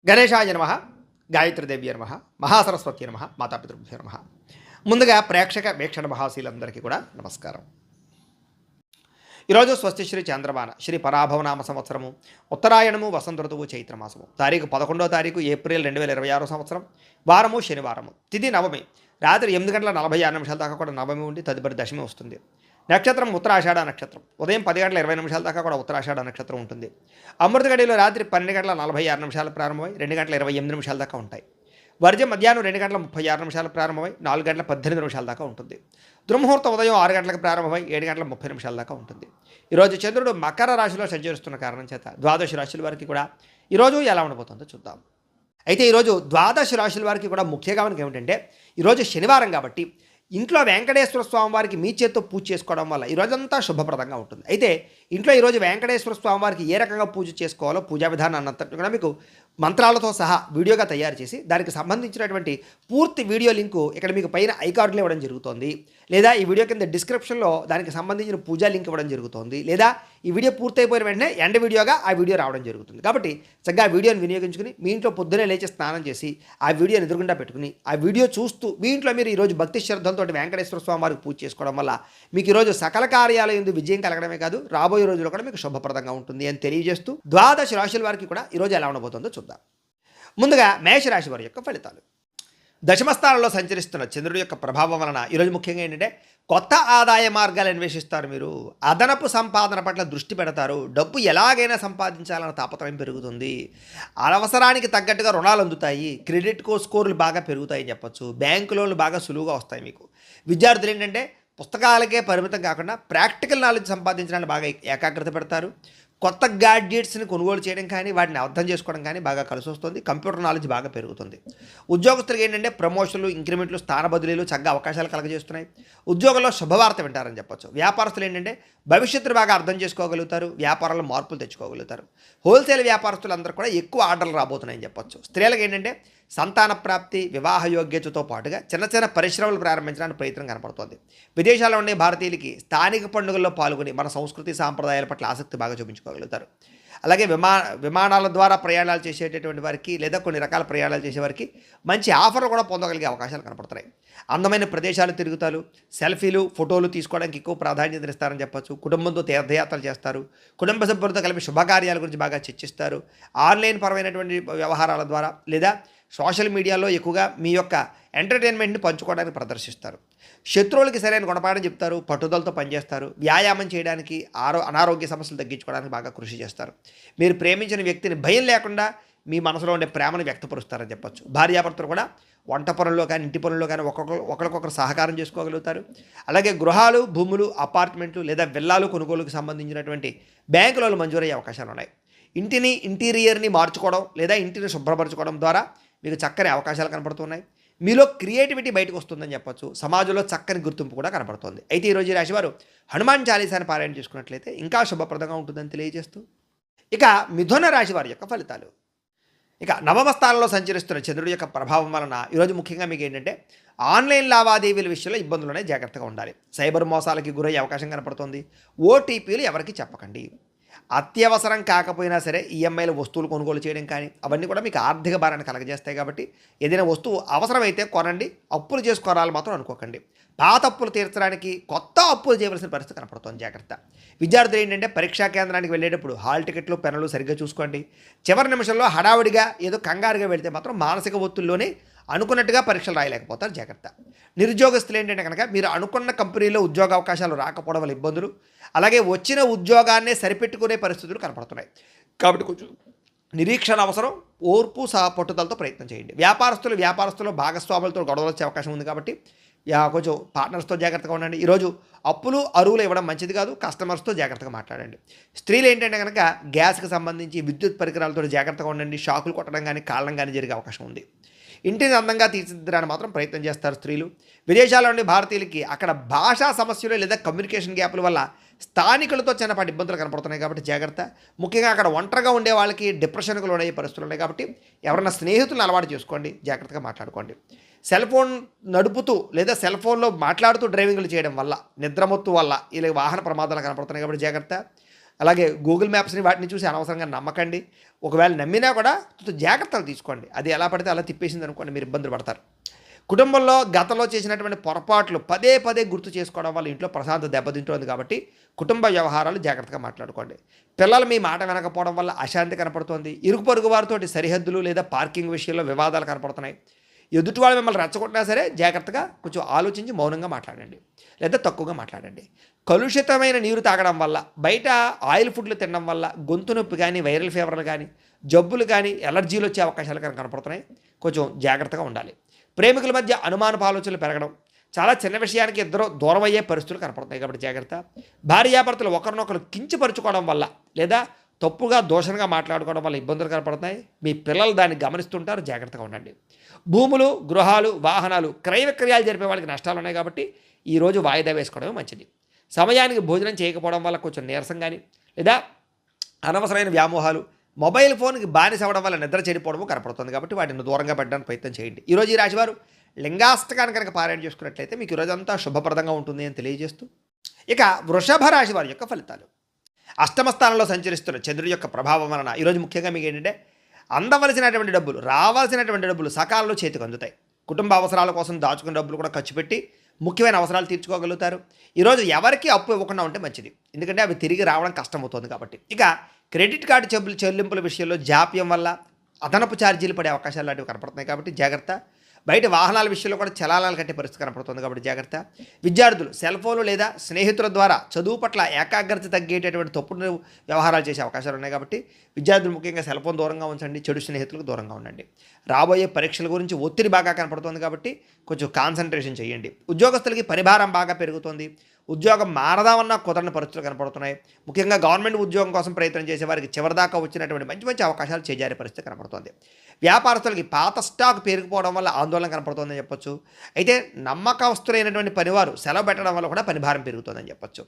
గణేశాయ నమః, గాయత్రీదేవ్య నమః, మహాసరస్వతి నమః, మాతాపితృభ్యో నమః. ముందుగా ప్రేక్షక వీక్షణ మహాశీలందరికీ కూడా నమస్కారం. ఈరోజు స్వస్తి శ్రీ చంద్రమాన శ్రీ పరాభవనామ సంవత్సరము ఉత్తరాయణము వసంత ఋతువు చైత్రమాసము తారీఖు 11వ తారీఖు ఏప్రిల్ 2026 సంవత్సరం వారము శనివారము తిథి నవమి రాత్రి 8:46 దాకా కూడా నవమి ఉండి తదుపరి దశమి వస్తుంది. నక్షత్రం ఉత్తరాషాఢ నక్షత్రం ఉదయం 10:20 దాకా కూడా ఉత్తరాషాఢ నక్షత్రం ఉంటుంది. అమృత గడిలో రాత్రి 12:46 ప్రారంభమై 2:28 దాకా ఉంటాయి. వర్జం మధ్యాహ్నం 2:36 ప్రారంభమై 4:18 దాకా ఉంటుంది. దుర్ముహూర్తం ఉదయం 6 గంటలకు ప్రారంభమై 7:30 దాకా ఉంటుంది. ఈరోజు చంద్రుడు మకర రాశిలో సంచరిస్తున్న కారణం చేత ద్వాదశ రాశుల వారికి కూడా ఈరోజు ఎలా ఉండబోతుందో చూద్దాం. అయితే ఈరోజు ద్వాదశ రాశుల వారికి కూడా ముఖ్యంగా మనకి ఏమిటంటే ఈరోజు శనివారం కాబట్టి ఇంట్లో వెంకటేశ్వర స్వామి వారికి మీ చేత్తో పూజ చేసుకోవడం వల్ల ఈరోజంతా శుభప్రదంగా ఉంటుంది. అయితే ఇంట్లో ఈరోజు వెంకటేశ్వర స్వామి వారికి ఏ రకంగా పూజ చేసుకోవాలో పూజా విధానాన్ని అంతటి కూడా మీకు మంత్రాలతో సహా వీడియోగా తయారు చేసి దానికి సంబంధించినటువంటి పూర్తి వీడియో లింకు ఇక్కడ మీకు పైన ఐకార్డులు ఇవ్వడం జరుగుతుంది, లేదా ఈ వీడియో కింద డిస్క్రిప్షన్లో దానికి సంబంధించిన పూజా లింక్ ఇవ్వడం జరుగుతుంది, లేదా ఈ వీడియో పూర్తయిపోయిన వెంటనే ఎండ్ వీడియోగా ఆ వీడియో రావడం జరుగుతుంది. కాబట్టి చక్కగా ఆ వీడియోని వినియోగించుకుని మీ ఇంట్లో పొద్దునే లేచి స్నానం చేసి ఆ వీడియోని ఎదురుగుండా పెట్టుకుని ఆ వీడియో చూస్తూ మీ ఇంట్లో మీరు ఈరోజు భక్తి శ్రద్ధలతో వెంకటేశ్వర స్వామి వారికి పూజ చేసుకోవడం వల్ల మీకు ఈరోజు సకల కార్యాలయం విజయం కలగడమే కాదు రాబోయే రోజుల్లో కూడా మీకు శుభప్రదంగా ఉంటుంది అని తెలియజేస్తూ ద్వాదశ రాశుల వారికి కూడా ఈరోజు ఎలా ఉండబోతుందో చూద్దాం. ముందుగా మేషరాశి వారి యొక్క ఫలితాలు. దశమస్థానంలో సంచరిస్తున్న చంద్రుడి యొక్క ప్రభావం వలన ఈరోజు ముఖ్యంగా ఏంటంటే కొత్త ఆదాయ మార్గాలు అన్వేషిస్తారు. మీరు అదనపు సంపాదన పట్ల దృష్టి పెడతారు. డబ్బు ఎలాగైనా సంపాదించాలన్న తాపత్రయం పెరుగుతుంది. అవసరానికి తగ్గట్టుగా రుణాలు అందుతాయి. క్రెడిట్ స్కోర్లు బాగా పెరుగుతాయని చెప్పొచ్చు. బ్యాంకు లోన్లు బాగా సులువుగా వస్తాయి. మీకు విద్యార్థులు ఏంటంటే పుస్తకాలకే పరిమితం కాకుండా ప్రాక్టికల్ నాలెడ్జ్ సంపాదించడానికి బాగా ఏకాగ్రత పెడతారు. కొత్త గ్యాడ్జెట్స్ని కొనుగోలు చేయడం కానీ వాటిని అర్థం చేసుకోవడం కానీ బాగా కలిసి వస్తుంది. కంప్యూటర్ నాలెడ్జ్ బాగా పెరుగుతుంది. ఉద్యోగస్తులకు ఏంటంటే ప్రమోషన్లు, ఇంక్రిమెంట్లు, స్థాన బదిలీలు చక్కగా అవకాశాలు కలగజేస్తున్నాయి. ఉద్యోగంలో శుభవార్త వింటారని చెప్పొచ్చు. వ్యాపారస్తులు ఏంటంటే భవిష్యత్తును బాగా అర్థం చేసుకోగలుగుతారు. వ్యాపారంలో మార్పులు తెచ్చుకోగలుగుతారు. హోల్సేల్ వ్యాపారస్తులందరూ కూడా ఎక్కువ ఆర్డర్లు రాబోతున్నాయని చెప్పొచ్చు. స్త్రీలకు ఏంటంటే సంతాన ప్రాప్తి, వివాహ యోగ్యతతో పాటుగా చిన్న చిన్న పరిశ్రమలు ప్రారంభించడానికి ప్రయత్నం కనపడుతోంది. విదేశాల్లో ఉండే భారతీయులకి స్థానిక పండుగల్లో పాల్గొని మన సంస్కృతి సాంప్రదాయాల పట్ల ఆసక్తి బాగా చూపించుకోగలుగుతారు. అలాగే విమానాల ద్వారా ప్రయాణాలు చేసేటటువంటి వారికి లేదా కొన్ని రకాల ప్రయాణాలు చేసేవారికి మంచి ఆఫర్లు కూడా పొందగలిగే అవకాశాలు కనపడుతున్నాయి. అందమైన ప్రదేశాలు తిరుగుతారు. సెల్ఫీలు, ఫోటోలు తీసుకోవడానికి ఎక్కువ ప్రాధాన్యత ఇస్తారని చెప్పొచ్చు. కుటుంబంతో తీర్థయాత్రలు చేస్తారు. కుటుంబ సభ్యులతో కలిపి శుభకార్యాల గురించి బాగా చర్చిస్తారు. ఆన్లైన్ పరమైనటువంటి వ్యవహారాల ద్వారా లేదా సోషల్ మీడియాలో ఎక్కువగా మీ యొక్క ఎంటర్టైన్మెంట్ని పంచుకోవడానికి ప్రదర్శిస్తారు. శత్రువులకి సరైన గుణపాఠం చెప్తారు. పట్టుదలతో పనిచేస్తారు. వ్యాయామం చేయడానికి, అనారోగ్య సమస్యలు తగ్గించుకోవడానికి బాగా కృషి చేస్తారు. మీరు ప్రేమించిన వ్యక్తిని భయం లేకుండా మీ మనసులో ఉండే ప్రేమను వ్యక్తపరుస్తారని చెప్పొచ్చు. భార్యాభర్తలు కూడా వంట పనుల్లో కానీ ఇంటి పనుల్లో కానీ ఒకరికొకరు సహకారం చేసుకోగలుగుతారు. అలాగే గృహాలు, భూములు, అపార్ట్మెంట్లు లేదా విల్లాలు కొనుగోలుకు సంబంధించినటువంటి బ్యాంకు లోన్లు మంజూరయ్యే అవకాశాలు ఉన్నాయి. ఇంటిని, ఇంటీరియర్ని మార్చుకోవడం లేదా ఇంటిని శుభ్రపరచుకోవడం ద్వారా మీకు చక్కని అవకాశాలు కనపడుతున్నాయి. మీలో క్రియేటివిటీ బయటకు వస్తుందని చెప్పొచ్చు. సమాజంలో చక్కని గుర్తింపు కూడా కనపడుతుంది. అయితే ఈరోజు ఈ రాశివారు హనుమాన్ చాలీసాని పారాయణ చేసుకున్నట్లయితే ఇంకా శుభప్రదంగా ఉంటుందని తెలియజేస్తూ ఇక మిథున రాశి వారి యొక్క ఫలితాలు. ఇక నవమ స్థానంలో సంచరిస్తున్న చంద్రుడి యొక్క ప్రభావం వలన ఈరోజు ముఖ్యంగా మీకు ఏంటంటే ఆన్లైన్ లావాదేవీల విషయంలో ఇబ్బందులనే జాగ్రత్తగా ఉండాలి. సైబర్ మోసాలకి గురయ్యే అవకాశం కనపడుతుంది. ఓటీపీలు ఎవరికి చెప్పకండి. అత్యవసరం కాకపోయినా సరే ఈఎంఐల వస్తువులు కొనుగోలు చేయడం కానీ అవన్నీ కూడా మీకు ఆర్థిక భారాన్ని కలగజేస్తాయి. కాబట్టి ఏదైనా వస్తువు అవసరమైతే కొనండి. అప్పులు చేసుకోరాలు మాత్రం అనుకోకండి. పాత అప్పులు తీర్చడానికి కొత్త అప్పులు చేయవలసిన పరిస్థితి కనపడుతుంది. జాగ్రత్త. విద్యార్థులు ఏంటంటే పరీక్షా కేంద్రానికి వెళ్ళేటప్పుడు హాల్ టికెట్లు, పెన్నులు సరిగ్గా చూసుకోండి. చివరి నిమిషంలో హడావుడిగా ఏదో కంగారుగా వెళితే మాత్రం మానసిక ఒత్తిడిలోనే అనుకున్నట్టుగా పరీక్షలు రాయలేకపోతారు. జాగ్రత్త. నిరుద్యోగస్తులు ఏంటంటే కనుక మీరు అనుకున్న కంపెనీలో ఉద్యోగ అవకాశాలు రాకపోవడం వల్ల ఇబ్బందులు, అలాగే వచ్చిన ఉద్యోగాన్నే సరిపెట్టుకునే పరిస్థితులు కనపడుతున్నాయి. కాబట్టి కొంచెం నిరీక్షణ అవసరం. ఓర్పు పట్టుదలతో ప్రయత్నం చేయండి. వ్యాపారస్తులు భాగస్వాములతో గొడవలు వచ్చే అవకాశం ఉంది. కాబట్టి కొంచెం పార్ట్నర్స్తో జాగ్రత్తగా ఉండండి. ఈరోజు అప్పులు, అరువులు ఇవ్వడం మంచిది కాదు. కస్టమర్స్తో జాగ్రత్తగా మాట్లాడండి. స్త్రీలు ఏంటంటే కనుక గ్యాస్కి సంబంధించి విద్యుత్ పరికరాలతో జాగ్రత్తగా ఉండండి. షాకులు కొట్టడం కానీ కాళ్ళం కానీ జరిగే అవకాశం ఉంది. ఇంటిని అందంగా తీర్చిదిద్దడానికి మాత్రం ప్రయత్నం చేస్తారు స్త్రీలు. విదేశాల్లో ఉండే భారతీయులకి అక్కడ భాషా సమస్యలు లేదా కమ్యూనికేషన్ గ్యాప్ల వల్ల స్థానికులతో చిన్నపాటి ఇబ్బందులు కనపడుతున్నాయి. కాబట్టి జాగ్రత్త. ముఖ్యంగా అక్కడ ఒంటరిగా ఉండే వాళ్ళకి డిప్రెషన్కు లోనయ్యే పరిస్థితులు ఉన్నాయి. కాబట్టి ఎవరైనా స్నేహితులను అలవాటు చేసుకోండి. జాగ్రత్తగా మాట్లాడుకోండి. సెల్ ఫోన్ నడుపుతూ లేదా సెల్ ఫోన్లో మాట్లాడుతూ డ్రైవింగ్లు చేయడం వల్ల, నిద్రమత్తు వల్ల ఇలా వాహన ప్రమాదాలు కనపడుతున్నాయి. కాబట్టి జాగ్రత్త. అలాగే గూగుల్ మ్యాప్స్ని వాటిని చూసి అనవసరంగా నమ్మకండి. ఒకవేళ నమ్మినా కూడా కొంచెం జాగ్రత్తలు తీసుకోండి. అది ఎలా పడితే అలా తిప్పేసింది అనుకోండి, మీరు ఇబ్బందులు పడతారు. కుటుంబంలో గతంలో చేసినటువంటి పొరపాట్లు పదే పదే గుర్తు చేసుకోవడం వల్ల ఇంట్లో ప్రశాంతత దెబ్బతింటోంది కాబట్టి కుటుంబ వ్యవహారాలు జాగ్రత్తగా మాట్లాడుకోండి. పిల్లలు మీ మాట వినకపోవడం వల్ల అశాంతి కనపడుతోంది. ఇరుగు పొరుగు వారితోటి సరిహద్దులు లేదా పార్కింగ్ విషయంలో వివాదాలు కనపడుతున్నాయి. ఎదుటి వాళ్ళు మిమ్మల్ని రెచ్చగొట్టినా సరే జాగ్రత్తగా కొంచెం ఆలోచించి మౌనంగా మాట్లాడండి, లేదా తక్కువగా మాట్లాడండి. కలుషితమైన నీరు తాగడం వల్ల, బయట ఆయిల్ ఫుడ్లు తినడం వల్ల గొంతు నొప్పి కానీ, వైరల్ ఫీవర్లు కానీ, జబ్బులు కానీ, ఎలర్జీలు వచ్చే అవకాశాలు కానీ కనపడుతున్నాయి. కొంచెం జాగ్రత్తగా ఉండాలి. ప్రేమికుల మధ్య అనుమానపు ఆలోచనలు పెరగడం, చాలా చిన్న విషయానికి ఇద్దరు దూరం అయ్యే పరిస్థితులు కనపడుతున్నాయి కాబట్టి జాగ్రత్త. భార్యాభర్తలు ఒకరినొకరు కించపరుచుకోవడం వల్ల లేదా తప్పుగా దోషంగా మాట్లాడుకోవడం వల్ల ఇబ్బందులు కనపడుతున్నాయి. మీ పిల్లలు దాన్ని గమనిస్తుంటారు, జాగ్రత్తగా ఉండండి. భూములు, గృహాలు, వాహనాలు క్రయ విక్రయాలు జరిపే వాళ్ళకి నష్టాలు ఉన్నాయి కాబట్టి ఈరోజు వాయిదా వేసుకోవడమే మంచిది. సమయానికి భోజనం చేయకపోవడం వల్ల కొంచెం నీరసం కానీ, లేదా అనవసరమైన వ్యామోహాలు, మొబైల్ ఫోన్కి బానిస అవ్వడం వల్ల నిద్ర చెడిపోవడము కనపడుతుంది కాబట్టి వాటిని దూరంగా పెట్టడానికి ప్రయత్నం చేయండి. ఈరోజు ఈ రాశివారు లింగాష్టకాన్ని కనుక పారాయణ చేసుకున్నట్లయితే మీకు ఈరోజంతా శుభప్రదంగా ఉంటుంది అని తెలియజేస్తూ, ఇక వృషభ రాశి వారి యొక్క ఫలితాలు. అష్టమ స్థానంలో సంచరిస్తున్న చంద్రుడి యొక్క ప్రభావం వలన ఈరోజు ముఖ్యంగా మీకు ఏంటంటే అందవలసినటువంటి డబ్బులు, రావాల్సినటువంటి డబ్బులు సకాలంలో చేతికి అందుతాయి. కుటుంబ అవసరాల కోసం దాచుకున్న డబ్బులు కూడా ఖర్చు పెట్టి ముఖ్యమైన అవసరాలు తీర్చుకోగలుగుతారు. ఈరోజు ఎవరికి అప్పు ఇవ్వకుండా ఉంటే మంచిది, ఎందుకంటే అవి తిరిగి రావడం కష్టమవుతుంది కాబట్టి. ఇక క్రెడిట్ కార్డు చెల్లింపుల విషయంలో జాప్యం వల్ల అదనపు ఛార్జీలు పడే అవకాశాలు లాంటివి కనపడుతున్నాయి కాబట్టి జాగ్రత్త. బయట వాహనాల విషయంలో కూడా చలానాలు కట్టే పరిస్థితి కనపడుతుంది కాబట్టి జాగ్రత్త. విద్యార్థులు సెల్ ఫోన్లు లేదా స్నేహితుల ద్వారా చదువు పట్ల ఏకాగ్రత తగ్గేటటువంటి తప్పుడు వ్యవహారాలు చేసే అవకాశాలు ఉన్నాయి కాబట్టి విద్యార్థులు ముఖ్యంగా సెల్ ఫోన్ దూరంగా ఉంచండి, చెడు స్నేహితులకు దూరంగా ఉండండి. రాబోయే పరీక్షల గురించి ఒత్తిడి బాగా కనపడుతుంది కాబట్టి కొంచెం కాన్సన్ట్రేషన్ చేయండి. ఉద్యోగస్తులకి పరిభారం బాగా పెరుగుతుంది. ఉద్యోగం మారదామన్నా కుదరని పరిస్థితులు కనపడుతున్నాయి. ముఖ్యంగా గవర్నమెంట్ ఉద్యోగం కోసం ప్రయత్నం చేసే వారికి చివరిదాకా వచ్చినటువంటి మంచి మంచి అవకాశాలు చేజారే పరిస్థితి కనపడుతుంది. వ్యాపారస్తులకి పాత స్టాక్ పెరిగిపోవడం వల్ల ఆందోళన కనపడుతుందని చెప్పొచ్చు. అయితే నమ్మకస్తులైనటువంటి పనివారు సెలవు పెట్టడం వల్ల కూడా పనిభారం పెరుగుతుందని చెప్పొచ్చు.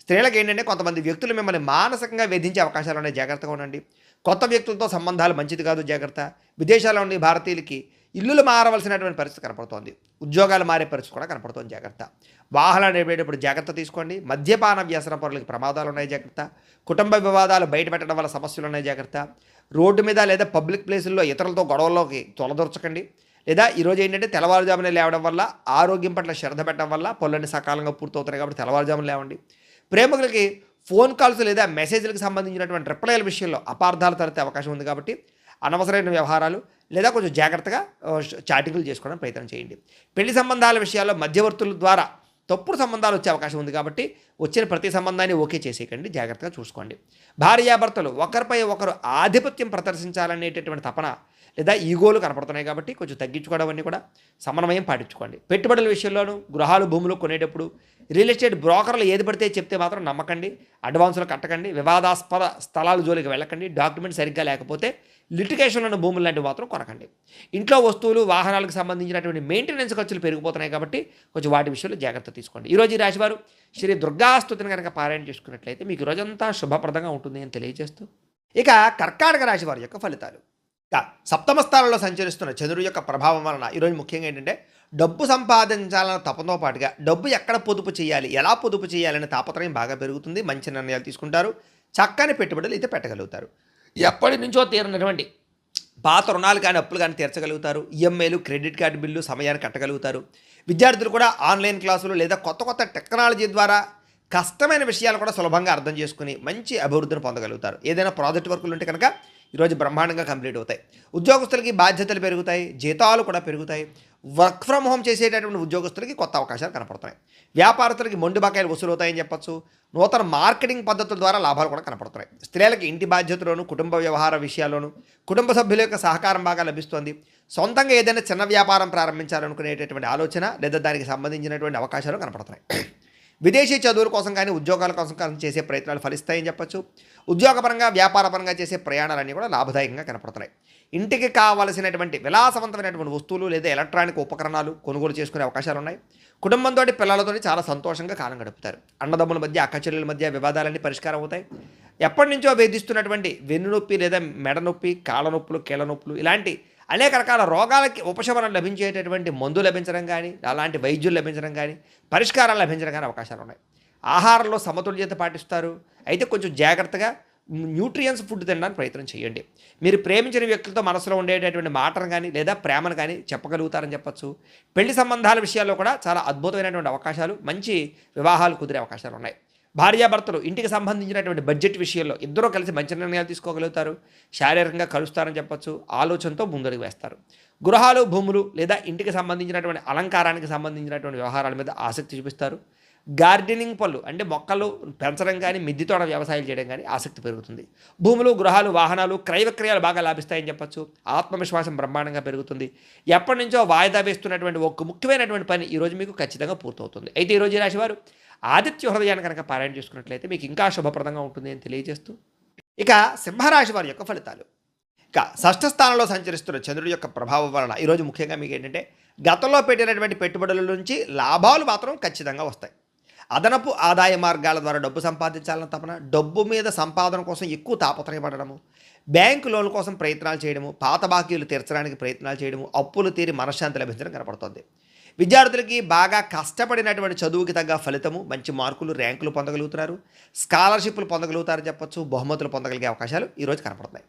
స్త్రీలకు ఏంటంటే కొంతమంది వ్యక్తులు మిమ్మల్ని మానసికంగా వేధించే అవకాశాలు ఉన్నాయి, జాగ్రత్తగా ఉండండి. కొత్త వ్యక్తులతో సంబంధాలు మంచిది కాదు, జాగ్రత్త. విదేశాల్లో ఉండే భారతీయులకి ఇల్లులు మారవలసినటువంటి పరిస్థితి కనపడుతోంది. ఉద్యోగాలు మారే పరిస్థితి కూడా కనపడుతోంది, జాగ్రత్త. వాహనాలు నడిపేటప్పుడు జాగ్రత్త తీసుకోండి. మద్యపాన వ్యసన పరులకి ప్రమాదాలు ఉన్నాయి, జాగ్రత్త. కుటుంబ వివాదాలు బయట పెట్టడం వల్ల సమస్యలు ఉన్నాయి, జాగ్రత్త. రోడ్డు మీద లేదా పబ్లిక్ ప్లేసుల్లో ఇతరులతో గొడవల్లోకి తొలదొరచకండి. లేదా ఈరోజు ఏంటంటే తెల్లవారుజామునే లేవడం వల్ల, ఆరోగ్యం పట్ల శ్రద్ధ పెట్టడం వల్ల పనులన్నీ సకాలంగా పూర్తవుతున్నాయి కాబట్టి తెల్లవారుజామున లేవండి. ప్రేమికులకి ఫోన్ కాల్స్ లేదా మెసేజ్లకు సంబంధించినటువంటి రిప్లైల విషయంలో అపార్థాలు తలెత్తే అవకాశం ఉంది కాబట్టి అనవసరమైన వ్యవహారాలు లేదా కొంచెం జాగ్రత్తగా చాటింగ్లు చేసుకోవడానికి ప్రయత్నం చేయండి. పెళ్లి సంబంధాల విషయాల్లో మధ్యవర్తుల ద్వారా తప్పుడు సంబంధాలు వచ్చే అవకాశం ఉంది కాబట్టి వచ్చిన ప్రతి సంబంధాన్ని ఓకే చేసేయకండి, జాగ్రత్తగా చూసుకోండి. భార్యాభర్తలు ఒకరిపై ఒకరు ఆధిపత్యం ప్రదర్శించాలనేటటువంటి తపన లేదా ఈగోలు కనపడుతున్నాయి కాబట్టి కొంచెం తగ్గించుకోవడం అన్నీ కూడా సమన్వయం పాటించుకోండి. పెట్టుబడుల విషయంలోనూ, గృహాలు భూములు కొనేటప్పుడు రియల్ ఎస్టేట్ బ్రోకర్లు ఏది పడితే చెప్తే మాత్రం నమ్మకండి. అడ్వాన్సులు కట్టకండి. వివాదాస్పద స్థలాలు జోలికి వెళ్ళకండి. డాక్యుమెంట్ సరిగ్గా లేకపోతే లిటిగేషన్ ఉన్న భూములు లాంటివి మాత్రం కొనకండి. ఇంట్లో వస్తువులు, వాహనాలకు సంబంధించినటువంటి మెయింటెనెన్స్ ఖర్చులు పెరిగిపోతున్నాయి కాబట్టి కొంచెం వాటి విషయంలో జాగ్రత్త తీసుకోండి. ఈరోజు ఈ రాశివారు శ్రీ దుర్గాస్తుతిని కనుక పారాయణ చేసుకున్నట్లయితే మీకు రోజంతా శుభప్రదంగా ఉంటుంది అని తెలియజేస్తూ, ఇక కర్కాటక రాశి వారి యొక్క ఫలితాలు. ఇక సప్తమ స్థానంలో సంచరిస్తున్న చంద్రుడి యొక్క ప్రభావం వలన ఈరోజు ముఖ్యంగా ఏంటంటే డబ్బు సంపాదించాలన్న తపంతో పాటుగా డబ్బు ఎక్కడ పొదుపు చేయాలి, ఎలా పొదుపు చేయాలనే తాపత్రయం బాగా పెరుగుతుంది. మంచి నిర్ణయాలు తీసుకుంటారు. చక్కని పెట్టుబడులు అయితే పెట్టగలుగుతారు. ఎప్పటి నుంచో తీరనటువంటి పాత రుణాలు కానీ అప్పులు కానీ తీర్చగలుగుతారు. ఈఎంఐలు, క్రెడిట్ కార్డు బిల్లు సమయాన్ని కట్టగలుగుతారు. విద్యార్థులు కూడా ఆన్లైన్ క్లాసులు లేదా కొత్త కొత్త టెక్నాలజీ ద్వారా కష్టమైన విషయాలు కూడా సులభంగా అర్థం చేసుకుని మంచి అభివృద్ధిని పొందగలుగుతారు. ఏదైనా ప్రాజెక్ట్ వర్కులు ఉంటే కనుక ఈరోజు బ్రహ్మాండంగా కంప్లీట్ అవుతాయి. ఉద్యోగస్తులకి బాధ్యతలు పెరుగుతాయి, జీతాలు కూడా పెరుగుతాయి. వర్క్ ఫ్రమ్ హోమ్ చేసేటటువంటి ఉద్యోగస్తులకి కొత్త అవకాశాలు కనపడుతున్నాయి. వ్యాపారస్తులకి మొండి బకాయిలు వసూలవుతాయని చెప్పొచ్చు. నూతన మార్కెటింగ్ పద్ధతుల ద్వారా లాభాలు కూడా కనపడుతున్నాయి. స్త్రీలకి ఇంటి బాధ్యతలోను, కుటుంబ వ్యవహార విషయాల్లోనూ కుటుంబ సభ్యుల యొక్క సహకారం బాగా లభిస్తుంది. సొంతంగా ఏదైనా చిన్న వ్యాపారం ప్రారంభించాలనుకునేటటువంటి ఆలోచన లేదా దానికి సంబంధించినటువంటి అవకాశాలు కనపడుతున్నాయి. విదేశీ చదువుల కోసం కానీ ఉద్యోగాల కోసం కానీ చేసే ప్రయత్నాలు ఫలిస్తాయని చెప్పొచ్చు. ఉద్యోగపరంగా, వ్యాపారపరంగా చేసే ప్రయాణాలన్నీ కూడా లాభదాయకంగా కనపడుతున్నాయి. ఇంటికి కావలసినటువంటి విలాసవంతమైనటువంటి వస్తువులు లేదా ఎలక్ట్రానిక్ ఉపకరణాలు కొనుగోలు చేసుకునే అవకాశాలు ఉన్నాయి. కుటుంబంతో, పిల్లలతో చాలా సంతోషంగా కాలం గడుపుతారు. అన్నదమ్ముల మధ్య, అక్కచెల్లెల మధ్య వివాదాలన్నీ పరిష్కారం అవుతాయి. ఎప్పటి నుంచో వేధిస్తున్నటువంటి వెన్నునొప్పి లేదా మెడ నొప్పి, కాళ్ళ నొప్పులు, కీళ్ళ నొప్పులు ఇలాంటి అనేక రకాల రోగాలకి ఉపశమనం లభించేటటువంటి మందు లభించడం కానీ, అలాంటి వైద్యులు లభించడం కానీ, పరిష్కారాలు లభించడం కానీ అవకాశాలు ఉన్నాయి. ఆహారంలో సమతుల్యత పాటిస్తారు. అయితే కొంచెం జాగ్రత్తగా న్యూట్రియన్స్ ఫుడ్ తినడానికి ప్రయత్నం చేయండి. మీరు ప్రేమించిన వ్యక్తులతో మనసులో ఉండేటటువంటి మాటను కానీ లేదా ప్రేమను కానీ చెప్పగలుగుతారని చెప్పొచ్చు. పెళ్లి సంబంధాల విషయాల్లో కూడా చాలా అద్భుతమైనటువంటి అవకాశాలు, మంచి వివాహాలు కుదిరే అవకాశాలు ఉన్నాయి. భార్యాభర్తలు ఇంటికి సంబంధించినటువంటి బడ్జెట్ విషయంలో ఇద్దరూ కలిసి మంచి నిర్ణయాలు తీసుకోగలుగుతారు. శారీరకంగా కలుస్తారని చెప్పొచ్చు. ఆలోచనతో ముందడుగు వేస్తారు. గృహాలు, భూములు లేదా ఇంటికి సంబంధించినటువంటి అలంకారానికి సంబంధించినటువంటి వ్యవహారాల మీద ఆసక్తి చూపిస్తారు. గార్డెనింగ్ పనులు అంటే మొక్కలు పెంచడం కానీ, మిద్దె తోట వ్యవసాయాలు చేయడం కానీ ఆసక్తి పెరుగుతుంది. భూములు, గృహాలు, వాహనాలు, క్రయ విక్రయాలు బాగా లాభిస్తాయని చెప్పొచ్చు. ఆత్మవిశ్వాసం బ్రహ్మాండంగా పెరుగుతుంది. ఎప్పటి నుంచో వాయిదా వేస్తున్నటువంటి ఒక ముఖ్యమైనటువంటి పని ఈరోజు మీకు ఖచ్చితంగా పూర్తవుతుంది. అయితే ఈరోజు ఈ రాశివారు ఆదిత్య హృదయాన్ని కనుక పారాయణ చేసుకున్నట్లయితే మీకు ఇంకా శుభప్రదంగా ఉంటుంది అని తెలియజేస్తూ, ఇక సింహరాశి వారి యొక్క ఫలితాలు. ఇక షష్ఠ స్థానంలో సంచరిస్తున్న చంద్రుడి యొక్క ప్రభావం వలన ఈరోజు ముఖ్యంగా మీకు ఏంటంటే గతంలో పెట్టినటువంటి పెట్టుబడుల నుంచి లాభాలు మాత్రం ఖచ్చితంగా వస్తాయి. అదనపు ఆదాయ మార్గాల ద్వారా డబ్బు సంపాదించాలన్న తపన, డబ్బు మీద సంపాదన కోసం ఎక్కువ తాపత్రయపడము, బ్యాంకు లోన్ల కోసం ప్రయత్నాలు చేయడము, పాత బాకీలు తీర్చడానికి ప్రయత్నాలు చేయడము, అప్పులు తీరి మనశ్శాంతి లభించడం కనపడుతుంది. విద్యార్థులకి బాగా కష్టపడినటువంటి చదువుకి తగ్గ ఫలితము, మంచి మార్కులు, ర్యాంకులు పొందగలుగుతున్నారు. స్కాలర్షిప్లు పొందగలుగుతారని చెప్పొచ్చు. బహుమతులు పొందగలిగే అవకాశాలు ఈరోజు కనపడుతున్నాయి.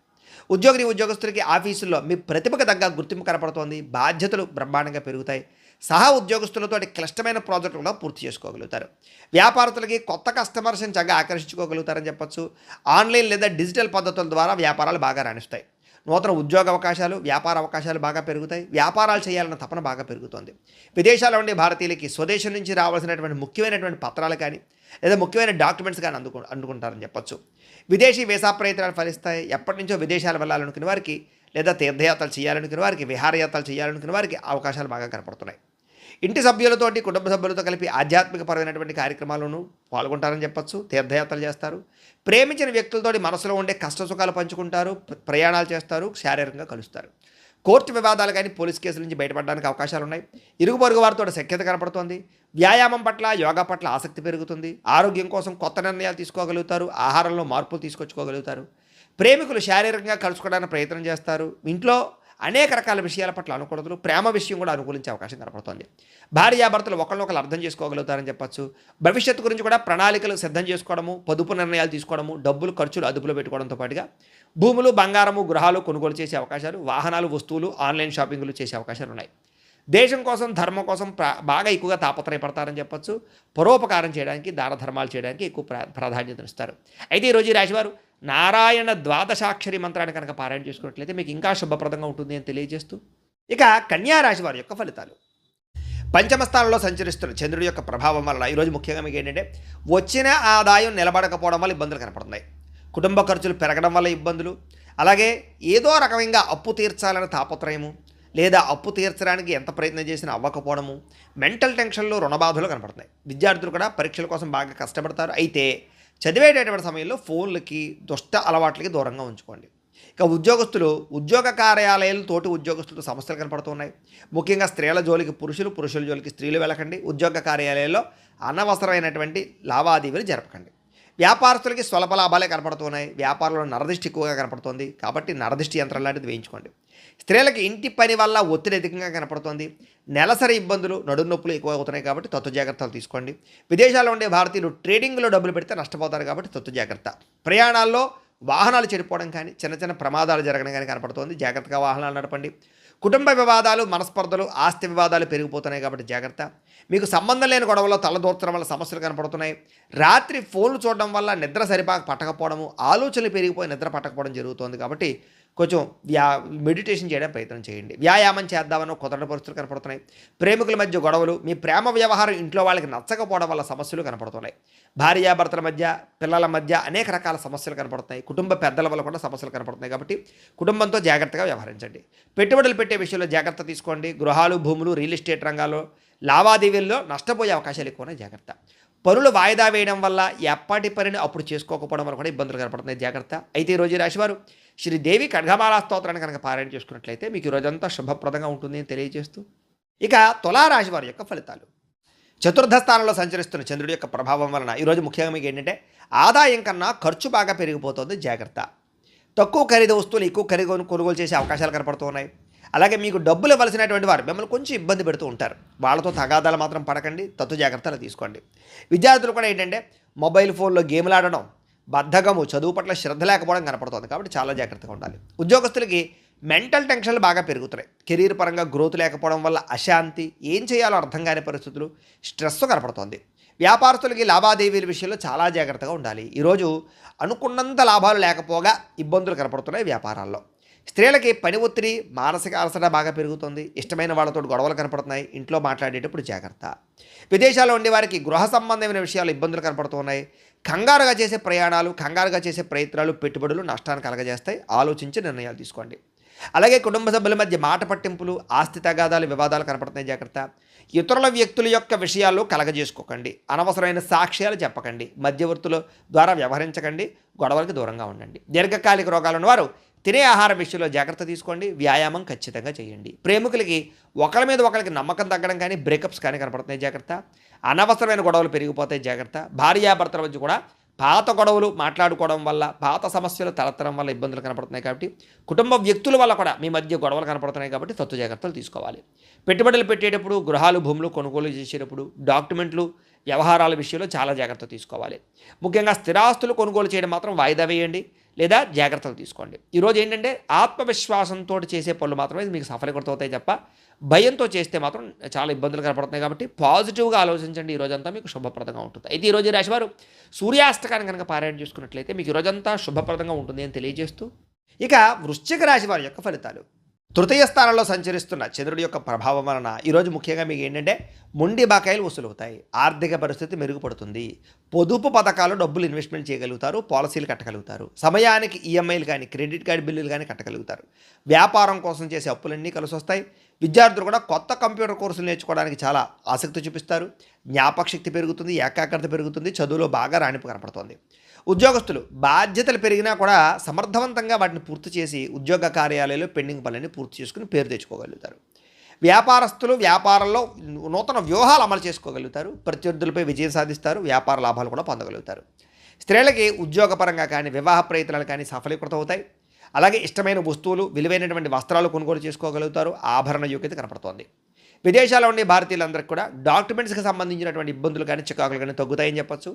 ఉద్యోగస్తులకి ఆఫీసుల్లో మీ ప్రతిభకు తగ్గ గుర్తింపు కనపడుతోంది. బాధ్యతలు బ్రహ్మాండంగా పెరుగుతాయి. సహా ఉద్యోగస్తులతో క్లిష్టమైన ప్రాజెక్టులు కూడా పూర్తి చేసుకోగలుగుతారు. వ్యాపారస్తులకి కొత్త కస్టమర్స్ని చక్కగా ఆకర్షించుకోగలుగుతారని చెప్పొచ్చు. ఆన్లైన్ లేదా డిజిటల్ పద్ధతుల ద్వారా వ్యాపారాలు బాగా రాణిస్తాయి. నూతన ఉద్యోగ అవకాశాలు, వ్యాపార అవకాశాలు బాగా పెరుగుతాయి. వ్యాపారాలు చేయాలన్న తపన బాగా పెరుగుతోంది. విదేశాల్లో ఉండే భారతీయులకి స్వదేశం నుంచి రావాల్సినటువంటి ముఖ్యమైనటువంటి పత్రాలు కానీ లేదా ముఖ్యమైన డాక్యుమెంట్స్ కానీ అందుకుంటారని చెప్పొచ్చు. విదేశీ వీసా ప్రయత్నాలు ఫలిస్తాయి. ఎప్పటి నుంచో విదేశాలు వెళ్ళాలనుకునే వారికి లేదా తీర్థయాత్రలు చేయాలనుకునే వారికి, విహారయాత్రలు చేయాలనుకునే వారికి అవకాశాలు బాగా కనపడుతున్నాయి. ఇంటి సభ్యులతోటి, కుటుంబ సభ్యులతో కలిపి ఆధ్యాత్మికపరమైనటువంటి కార్యక్రమాలను పాల్గొంటారని చెప్పొచ్చు. తీర్థయాత్రలు చేస్తారు. ప్రేమించిన వ్యక్తులతోటి మనసులో ఉండే కష్ట సుఖాలు పంచుకుంటారు. ప్రయాణాలు చేస్తారు. శారీరకంగా కలుస్తారు. కోర్టు వివాదాలు కానీ, పోలీస్ కేసుల నుంచి బయటపడడానికి అవకాశాలు ఉన్నాయి. ఇరుగు పొరుగు వారితో సఖ్యత కనపడుతోంది. వ్యాయామం పట్ల, యోగా పట్ల ఆసక్తి పెరుగుతుంది. ఆరోగ్యం కోసం కొత్త నిర్ణయాలు తీసుకోగలుగుతారు. ఆహారంలో మార్పులు తీసుకొచ్చుకోగలుగుతారు. ప్రేమికులు శారీరకంగా కలుసుకోవడానికి ప్రయత్నం చేస్తారు. ఇంట్లో అనేక రకాల విషయాల పట్ల అనుకూలతలు, ప్రేమ విషయం కూడా అనుకూలించే అవకాశం కనపడుతుంది. భార్యాభర్తలు ఒకరినొకరు అర్థం చేసుకోగలుగుతారని చెప్పొచ్చు. భవిష్యత్తు గురించి కూడా ప్రణాళికలు సిద్ధం చేసుకోవడము, పొదుపు నిర్ణయాలు తీసుకోవడము, డబ్బులు ఖర్చులు అదుపులో పెట్టుకోవడంతో పాటుగా భూములు, బంగారము, గృహాలు కొనుగోలు చేసే అవకాశాలు, వాహనాలు, వస్తువులు, ఆన్లైన్ షాపింగ్లు చేసే అవకాశాలు ఉన్నాయి. దేశం కోసం, ధర్మం కోసం బాగా ఎక్కువగా తాపత్రయపడతారని చెప్పొచ్చు. పరోపకారం చేయడానికి, దాన ధర్మాలు చేయడానికి ఎక్కువ ప్రాధాన్యతనిస్తారు. అయితే ఈరోజు ఈ రాశివారు నారాయణ ద్వాదశాక్షరి మంత్రాన్ని కనుక పారాయణ చేసుకున్నట్లయితే మీకు ఇంకా శుభప్రదంగా ఉంటుంది అని తెలియజేస్తూ, ఇక కన్యా రాశి వారి యొక్క ఫలితాలు. పంచమ స్థానంలో సంచరిస్తున్న చంద్రుడి యొక్క ప్రభావం వల్ల ఈరోజు ముఖ్యంగా మీకు ఏంటంటే వచ్చిన ఆదాయం నిలబడకపోవడం వల్ల ఇబ్బందులు కనపడుతున్నాయి. కుటుంబ ఖర్చులు పెరగడం వల్ల ఇబ్బందులు, అలాగే ఏదో రకమైన అప్పు తీర్చాలనే తాపత్రయము లేదా అప్పు తీర్చడానికి ఎంత ప్రయత్నం చేసినా అవ్వకపోవడము, మెంటల్ టెన్షన్లు, రుణబాధలు కనపడుతున్నాయి. విద్యార్థులు కూడా పరీక్షల కోసం బాగా కష్టపడతారు. అయితే చదివేటటువంటి సమయంలో ఫోన్లకి, దుష్ట అలవాట్లకి దూరంగా ఉంచుకోండి. ఇక ఉద్యోగస్తులు, ఉద్యోగ కార్యాలయాలు, తోటి ఉద్యోగస్తులతో సమస్యలు కనపడుతున్నాయి. ముఖ్యంగా స్త్రీల జోలికి పురుషులు, పురుషుల జోలికి స్త్రీలు వెళ్ళకండి. ఉద్యోగ కార్యాలయాల్లో అనవసరమైనటువంటి లావాదేవీలు జరపకండి. వ్యాపారస్తులకి స్వల్ప లాభాలే కనపడుతున్నాయి. వ్యాపారంలో నరదిష్టి ఎక్కువగా కనపడుతుంది కాబట్టి నరదిష్టి యంత్రం లాంటిది వేయించుకోండి. స్త్రీలకి ఇంటి పని వల్ల ఒత్తిడి అధికంగా కనపడుతుంది. నెలసరి ఇబ్బందులు, నడుము నొప్పులు ఎక్కువ అవుతున్నాయి కాబట్టి తత్వ జాగ్రత్తలు తీసుకోండి. విదేశాల్లో ఉండే భారతీయులు ట్రేడింగ్లో డబ్బులు పెడితే నష్టపోతారు కాబట్టి తత్వ జాగ్రత్త. ప్రయాణాల్లో వాహనాలు చెడిపోవడం కానీ, చిన్న చిన్న ప్రమాదాలు జరగడం కానీ కనపడుతుంది. జాగ్రత్తగా వాహనాలు నడపండి. కుటుంబ వివాదాలు, మనస్పర్ధలు, ఆస్తి వివాదాలు పెరిగిపోతున్నాయి కాబట్టి జాగ్రత్త. మీకు సంబంధం లేని గొడవల్లో తలదూర్చడం వల్ల సమస్యలు కనపడుతున్నాయి. రాత్రి ఫోన్లు చూడడం వల్ల నిద్ర పట్టకపోవడము, ఆలోచనలు పెరిగిపోయి నిద్ర పట్టకపోవడం జరుగుతుంది కాబట్టి కొంచెం మెడిటేషన్ చేయడం ప్రయత్నం చేయండి. వ్యాయామం చేద్దామని కుదరని పరిస్థితులు కనపడుతున్నాయి. ప్రేమికుల మధ్య గొడవలు, మీ ప్రేమ వ్యవహారం ఇంట్లో వాళ్ళకి నచ్చకపోవడం వల్ల సమస్యలు కనపడుతున్నాయి. భార్యాభర్తల మధ్య, పిల్లల మధ్య అనేక రకాల సమస్యలు కనపడుతున్నాయి. కుటుంబ పెద్దల వల్ల కూడా సమస్యలు కనపడుతున్నాయి కాబట్టి కుటుంబంతో జాగ్రత్తగా వ్యవహరించండి. పెట్టుబడులు పెట్టే విషయంలో జాగ్రత్త తీసుకోండి. గృహాలు, భూములు, రియల్ ఎస్టేట్ రంగాల్లో లావాదేవీల్లో నష్టపోయే అవకాశాలు ఎక్కువనే జాగ్రత్త. పనులు వాయిదా వేయడం వల్ల ఎప్పటి పనిని అప్పుడు చేసుకోకపోవడం వల్ల కూడా ఇబ్బందులు కనపడుతున్నాయి. జాగ్రత్త. అయితే ఈరోజు రాశివారు శ్రీదేవి ఖడ్గమాలా స్తోత్రాన్ని కనుక పారాయణ చేసుకున్నట్లయితే మీకు ఈరోజంతా శుభప్రదంగా ఉంటుంది అని తెలియజేస్తూ, ఇక తులారాశి వారి యొక్క ఫలితాలు. చతుర్థ స్థానంలో సంచరిస్తున్న చంద్రుడి యొక్క ప్రభావం వలన ఈరోజు ముఖ్యంగా మీకు ఏంటంటే ఆదాయం కన్నా ఖర్చు బాగా పెరిగిపోతుంది. జాగ్రత్త. తక్కువ ఖరీదు వస్తువులు ఎక్కువ ఖరీదు కొనుగోలు చేసే అవకాశాలు కనపడుతూ ఉన్నాయి. అలాగే మీకు డబ్బులు ఇవ్వాల్సినటువంటి వారు మిమ్మల్ని కొంచెం ఇబ్బంది పెడుతూ ఉంటారు. వాళ్ళతో తగాదాలు మాత్రం పడకండి. తత్వ జాగ్రత్తలు తీసుకోండి. విద్యార్థులు కూడా ఏంటంటే మొబైల్ ఫోన్లో గేమ్లు ఆడడం, బద్ధకము, చదువు పట్ల శ్రద్ధ లేకపోవడం కనపడుతుంది. కాబట్టి చాలా జాగ్రత్తగా ఉండాలి. ఉద్యోగస్తులకి మెంటల్ టెన్షన్లు బాగా పెరుగుతున్నాయి. కెరీర్ పరంగా గ్రోత్ లేకపోవడం వల్ల అశాంతి, ఏం చేయాలో అర్థం కాని పరిస్థితులు, స్ట్రెస్ కనపడుతోంది. వ్యాపారస్తులకి లావాదేవీల విషయంలో చాలా జాగ్రత్తగా ఉండాలి. ఈరోజు అనుకున్నంత లాభాలు లేకపోగా ఇబ్బందులు కనపడుతున్నాయి వ్యాపారాల్లో. స్త్రీలకి పని ఒత్తిడి, మానసిక అలసట బాగా పెరుగుతుంది. ఇష్టమైన వాళ్ళతో గొడవలు కనపడుతున్నాయి. ఇంట్లో మాట్లాడేటప్పుడు జాగ్రత్త. విదేశాల్లో ఉండే వారికి గృహ సంబంధమైన విషయాలు ఇబ్బందులు కనపడుతున్నాయి. కంగారుగా చేసే ప్రయాణాలు, కంగారుగా చేసే ప్రయత్నాలు, పెట్టుబడులు నష్టాన్ని కలగజేస్తాయి. ఆలోచించి నిర్ణయాలు తీసుకోండి. అలాగే కుటుంబ సభ్యుల మధ్య మాట పట్టింపులు, ఆస్తి తగాదాలు, వివాదాలు కనపడుతున్నాయి. జాగ్రత్త. ఇతరుల వ్యక్తుల యొక్క విషయాల్లో కలగజేసుకోకండి. అనవసరమైన సాక్ష్యాలు చెప్పకండి. మధ్యవర్తుల ద్వారా వ్యవహరించకండి. గొడవలకు దూరంగా ఉండండి. దీర్ఘకాలిక రోగాలు ఉన్నవారు తినే ఆహారం విషయంలో జాగ్రత్త తీసుకోండి. వ్యాయామం ఖచ్చితంగా చేయండి. ప్రేమికులకి ఒకరి మీద ఒకరికి నమ్మకం తగ్గడం కానీ, బ్రేకప్స్ కానీ కనపడుతున్నాయి. జాగ్రత్త. అనవసరమైన గొడవలు పెరిగిపోతాయి. జాగ్రత్త. భార్యాభర్తల మధ్య కూడా పాత గొడవలు మాట్లాడుకోవడం వల్ల, పాత సమస్యలు తలెత్తడం వల్ల ఇబ్బందులు కనపడుతున్నాయి. కాబట్టి కుటుంబ వ్యక్తుల వల్ల కూడా మీ మధ్య గొడవలు కనపడుతున్నాయి. కాబట్టి తత్తు జాగ్రత్తలు తీసుకోవాలి. పెట్టుబడులు పెట్టేటప్పుడు, గృహాలు, భూములు కొనుగోలు చేసేటప్పుడు, డాక్యుమెంట్లు, వ్యవహారాల విషయంలో చాలా జాగ్రత్త తీసుకోవాలి. ముఖ్యంగా స్థిరాస్తులు కొనుగోలు చేయడం మాత్రం వాయిదా వేయండి లేదా జాగ్రత్తలు తీసుకోండి. ఈరోజు ఏంటంటే ఆత్మవిశ్వాసంతో చేసే పనులు మాత్రమే మీకు సఫలీకృతమవుతాయి తప్ప భయంతో చేస్తే మాత్రం చాలా ఇబ్బందులు కనపడుతున్నాయి. కాబట్టి పాజిటివ్గా ఆలోచించండి. ఈరోజంతా మీకు శుభప్రదంగా ఉంటుంది. అయితే ఈరోజు ఈ రాశివారు సూర్యాస్తకాన్ని కనుక పారాయణ చేసుకున్నట్లయితే మీకు ఈరోజంతా శుభప్రదంగా ఉంటుంది అని తెలియజేస్తూ, ఇక వృశ్చిక రాశి వారి యొక్క ఫలితాలు. తృతీయ స్థానంలో సంచరిస్తున్న చంద్రుడి యొక్క ప్రభావం వలన ఈరోజు ముఖ్యంగా మీకు ఏంటంటే మొండి బకాయిలు వసూలవుతాయి. ఆర్థిక పరిస్థితి మెరుగుపడుతుంది. పొదుపు పథకాలు డబ్బులు ఇన్వెస్ట్మెంట్ చేయగలుగుతారు. పాలసీలు కట్టగలుగుతారు. సమయానికి ఈఎంఐలు కానీ, క్రెడిట్ కార్డు బిల్లులు కానీ కట్టగలుగుతారు. వ్యాపారం కోసం చేసే అప్పులన్నీ కలిసి వస్తాయి. విద్యార్థులు కూడా కొత్త కంప్యూటర్ కోర్సులు నేర్చుకోవడానికి చాలా ఆసక్తి చూపిస్తారు. జ్ఞాపకశక్తి పెరుగుతుంది. ఏకాగ్రత పెరుగుతుంది. చదువులో బాగా రాణింపు కనపడుతుంది. ఉద్యోగస్తులు బాధ్యతలు పెరిగినా కూడా సమర్థవంతంగా వాటిని పూర్తి చేసి ఉద్యోగ కార్యాలయాల్లో పెండింగ్ పనులని పూర్తి చేసుకుని పేరు తెచ్చుకోగలుగుతారు. వ్యాపారస్తులు వ్యాపారంలో నూతన వ్యూహాలు అమలు చేసుకోగలుగుతారు. ప్రత్యర్థులపై విజయం సాధిస్తారు. వ్యాపార లాభాలు కూడా పొందగలుగుతారు. స్త్రీలకి ఉద్యోగపరంగా కానీ, వివాహ ప్రయత్నాలు కానీ సఫలీకృతం అవుతాయి. అలాగే ఇష్టమైన వస్తువులు, విలువైనటువంటి వస్త్రాలు కొనుగోలు చేసుకోగలుగుతారు. ఆభరణ యోగ్యత కనపడుతోంది. విదేశాల్లో ఉండే భారతీయులందరికీ కూడా డాక్యుమెంట్స్కి సంబంధించినటువంటి ఇబ్బందులు కానీ, చికాకులు కానీ తగ్గుతాయని చెప్పొచ్చు.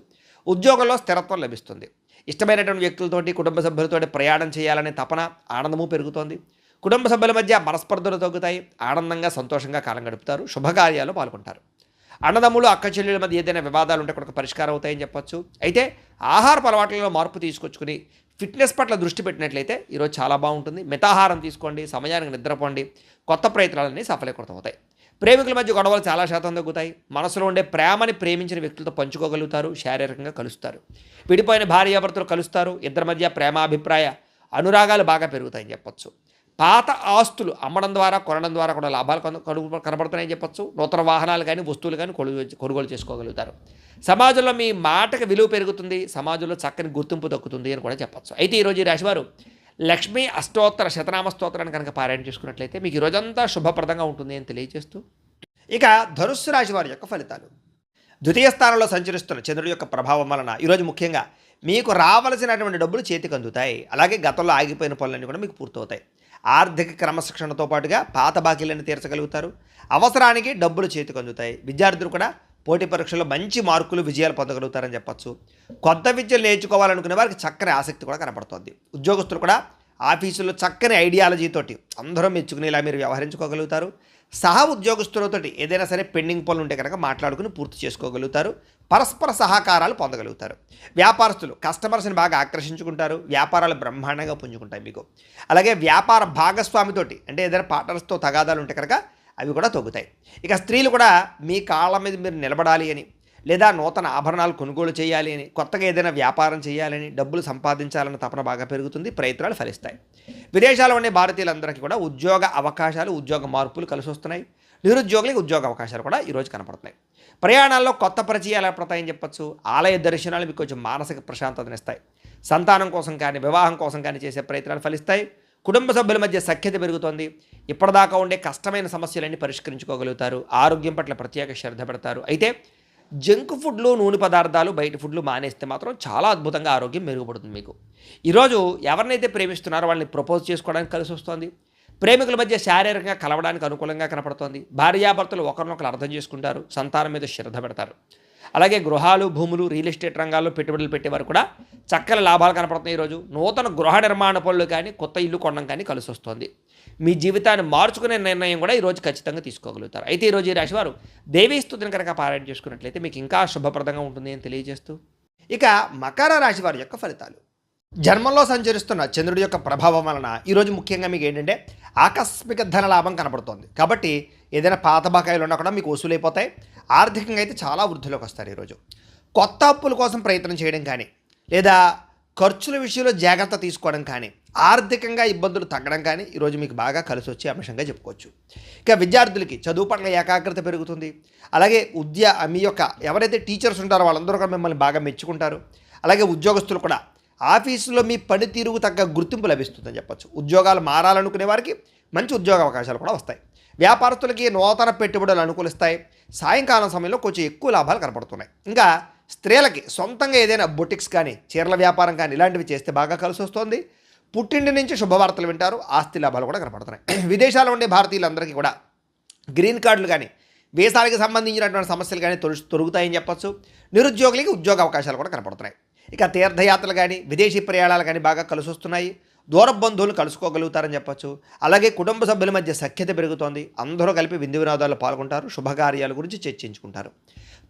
ఉద్యోగంలో స్థిరత్వం లభిస్తుంది. ఇష్టమైనటువంటి వ్యక్తులతోటి, కుటుంబ సభ్యులతోటి ప్రయాణం చేయాలనే తపన, ఆనందము పెరుగుతోంది. కుటుంబ సభ్యుల మధ్య మనస్పర్ధలు తగ్గుతాయి. ఆనందంగా, సంతోషంగా కాలం గడుపుతారు. శుభకార్యాలు పాల్గొంటారు. అన్నదమ్ములు, అక్క చెల్లెల మధ్య ఏదైనా వివాదాలు ఉంటే కూడా పరిష్కారం అవుతాయని చెప్పొచ్చు. అయితే ఆహారపు అలవాట్లలో మార్పు తీసుకొచ్చుకుని ఫిట్నెస్ పట్ల దృష్టి పెట్టినట్లయితే ఈరోజు చాలా బాగుంటుంది. మితాహారం తీసుకోండి. సమయానికి నిద్రపోండి. కొత్త ప్రయత్నాలన్నీ సఫలీకృతం అవుతాయి. ప్రేమికుల మధ్య గొడవలు చాలా శాతం తగ్గుతాయి. మనసులో ఉండే ప్రేమని ప్రేమించిన వ్యక్తులతో పంచుకోగలుగుతారు. శారీరకంగా కలుస్తారు. విడిపోయిన భార్యాభర్తలు కలుస్తారు. ఇద్దరి మధ్య ప్రేమాభిప్రాయ అనురాగాలు బాగా పెరుగుతాయని చెప్పొచ్చు. పాత ఆస్తులు అమ్మడం ద్వారా, కొనడం ద్వారా కూడా లాభాలు కనబడుతున్నాయని చెప్పొచ్చు. నూతన వాహనాలు కానీ, వస్తువులు కానీ కొనుగోలు చేసుకోగలుగుతారు. సమాజంలో మీ మాటకి విలువ పెరుగుతుంది. సమాజంలో చక్కని గుర్తింపు దక్కుతుంది అని కూడా చెప్పొచ్చు. అయితే ఈరోజు ఈ రాశివారు లక్ష్మీ అష్టోత్తర శతనామ స్తోత్రాన్ని కనుక పారాయణ చేసుకున్నట్లయితే మీకు ఈరోజంతా శుభప్రదంగా ఉంటుంది అని తెలియజేస్తూ, ఇక ధనుస్సు రాశి వారి యొక్క ఫలితాలు. ద్వితీయ స్థానంలో సంచరిస్తున్న చంద్రుడి యొక్క ప్రభావం వలన ఈరోజు ముఖ్యంగా మీకు రావలసినటువంటి డబ్బులు చేతికి అందుతాయి. అలాగే గతంలో ఆగిపోయిన పనులన్నీ కూడా మీకు పూర్తవుతాయి. ఆర్థిక క్రమశిక్షణతో పాటుగా పాత బాకీలను తీర్చగలుగుతారు. అవసరానికి డబ్బులు చేతికి అందుతాయి. విద్యార్థులు కూడా పోటీ పరీక్షల్లో మంచి మార్కులు, విజయాలు పొందగలుగుతారని చెప్పొచ్చు. కొత్త విద్యలు నేర్చుకోవాలనుకునే వారికి చక్కని ఆసక్తి కూడా కనపడుతుంది. ఉద్యోగస్తులు కూడా ఆఫీసుల్లో చక్కని ఐడియాలజీతోటి అందరూ మెచ్చుకునేలా మీరు వ్యవహరించుకోగలుగుతారు. సహ ఉద్యోగస్తులతోటి ఏదైనా సరే పెండింగ్ పనులు ఉంటే కనుక మాట్లాడుకుని పూర్తి చేసుకోగలుగుతారు. పరస్పర సహకారాలు పొందగలుగుతారు. వ్యాపారస్తులు కస్టమర్స్ని బాగా ఆకర్షించుకుంటారు. వ్యాపారాలు బ్రహ్మాండంగా పుంజుకుంటాయి మీకు. అలాగే వ్యాపార భాగస్వామితోటి అంటే ఏదైనా పార్ట్నర్స్తో తగాదాలు ఉంటే కనుక అవి కూడా తగ్గుతాయి. ఇక స్త్రీలు కూడా మీ కాళ్ళ మీద మీరు నిలబడాలి అని, లేదా నూతన ఆభరణాలు కొనుగోలు చేయాలి అని, కొత్తగా ఏదైనా వ్యాపారం చేయాలని, డబ్బులు సంపాదించాలన్న తపన బాగా పెరుగుతుంది. ప్రయత్నాలు ఫలిస్తాయి. విదేశాల్లో ఉండే భారతీయులందరికీ కూడా ఉద్యోగ అవకాశాలు, ఉద్యోగ మార్పులు కలిసి వస్తున్నాయి. నిరుద్యోగులకు ఉద్యోగ అవకాశాలు కూడా ఈరోజు కనపడుతున్నాయి. ప్రయాణాల్లో కొత్త పరిచయాలు ఏర్పడతాయని చెప్పొచ్చు. ఆలయ దర్శనాలు మీకు కొంచెం మానసిక ప్రశాంతతనిస్తాయి. సంతానం కోసం కానీ, వివాహం కోసం కానీ చేసే ప్రయత్నాలు ఫలిస్తాయి. కుటుంబ సభ్యుల మధ్య సఖ్యత పెరుగుతోంది. ఇప్పటిదాకా ఉండే కష్టమైన సమస్యలన్నీ పరిష్కరించుకోగలుగుతారు. ఆరోగ్యం పట్ల ప్రత్యేక శ్రద్ధ పెడతారు. అయితే జంక్ ఫుడ్లు, నూనె పదార్థాలు, బయట ఫుడ్లు మానేస్తే మాత్రం చాలా అద్భుతంగా ఆరోగ్యం మెరుగుపడుతుంది మీకు. ఈరోజు ఎవరినైతే ప్రేమిస్తున్నారో వాళ్ళని ప్రపోజ్ చేసుకోవడానికి కలిసి వస్తుంది. ప్రేమికుల మధ్య శారీరకంగా కలవడానికి అనుకూలంగా కనపడుతోంది. భార్యాభర్తలు ఒకరినొకరు అర్థం చేసుకుంటారు. సంతానం మీద శ్రద్ధ పెడతారు. అలాగే గృహాలు, భూములు, రియల్ ఎస్టేట్ రంగాల్లో పెట్టుబడులు పెట్టేవారు కూడా చక్కని లాభాలు కనపడుతున్నాయి ఈరోజు. నూతన గృహ నిర్మాణ పనులు కానీ, కొత్త ఇల్లు కొనడం కానీ కలిసి వస్తుంది. మీ జీవితాన్ని మార్చుకునే నిర్ణయం కూడా ఈరోజు ఖచ్చితంగా తీసుకోగలుగుతారు. అయితే ఈరోజు ఈ రాశివారు దేవీ స్తుతిని కనుక పారాయణ చేసుకున్నట్లయితే మీకు ఇంకా శుభప్రదంగా ఉంటుంది అని తెలియజేస్తూ, ఇక మకర రాశి వారి యొక్క ఫలితాలు. జన్మంలో సంచరిస్తున్న చంద్రుడి యొక్క ప్రభావం వలన ఈరోజు ముఖ్యంగా మీకు ఏంటంటే ఆకస్మిక ధన లాభం కనపడుతోంది. కాబట్టి ఏదైనా పాత బకాయిలు ఉన్నా కూడా మీకు వసూలైపోతాయి. ఆర్థికంగా అయితే చాలా వృద్ధిలోకి వస్తారు ఈరోజు. కొత్త అప్పుల కోసం ప్రయత్నం చేయడం కానీ, లేదా ఖర్చుల విషయంలో జాగ్రత్త తీసుకోవడం కానీ, ఆర్థికంగా ఇబ్బందులు తగ్గడం కానీ ఈరోజు మీకు బాగా కలిసి వచ్చే అంశంగా చెప్పుకోవచ్చు. ఇక విద్యార్థులకి చదువు పట్ల ఏకాగ్రత పెరుగుతుంది. అలాగే మీ యొక్క ఎవరైతే టీచర్స్ ఉంటారో వాళ్ళందరూ కూడా మిమ్మల్ని బాగా మెచ్చుకుంటారు. అలాగే ఉద్యోగస్తులు కూడా ఆఫీసులో మీ పనితీరుకు తగ్గ గుర్తింపు లభిస్తుందని చెప్పచ్చు. ఉద్యోగాలు మారాలనుకునే వారికి మంచి ఉద్యోగ అవకాశాలు కూడా వస్తాయి. వ్యాపారస్తులకి నూతన పెట్టుబడులు అనుకూలిస్తాయి. సాయంకాలం సమయంలో కొంచెం ఎక్కువ లాభాలు కనపడుతున్నాయి. ఇంకా స్త్రీలకి సొంతంగా ఏదైనా బొటిక్స్ కానీ, చీరల వ్యాపారం కానీ ఇలాంటివి చేస్తే బాగా కలిసి వస్తుంది. పుట్టింటి నుంచి శుభవార్తలు వింటారు. ఆస్తి లాభాలు కూడా కనపడుతున్నాయి. విదేశాల్లో ఉండే భారతీయులందరికీ కూడా గ్రీన్ కార్డులు కానీ, వీసాలకు సంబంధించినటువంటి సమస్యలు కానీ తొలుగుతాయని చెప్పచ్చు. నిరుద్యోగులకి ఉద్యోగ అవకాశాలు కూడా కనపడుతున్నాయి. ఇక తీర్థయాత్రలు కానీ, విదేశీ ప్రయాణాలు కానీ బాగా కలిసి వస్తున్నాయి. దూర బంధువులు కలుసుకోగలుగుతారని చెప్పచ్చు. అలాగే కుటుంబ సభ్యుల మధ్య సఖ్యత పెరుగుతోంది. అందరూ కలిపి విందు వినోదాల్లో పాల్గొంటారు. శుభకార్యాల గురించి చర్చించుకుంటారు.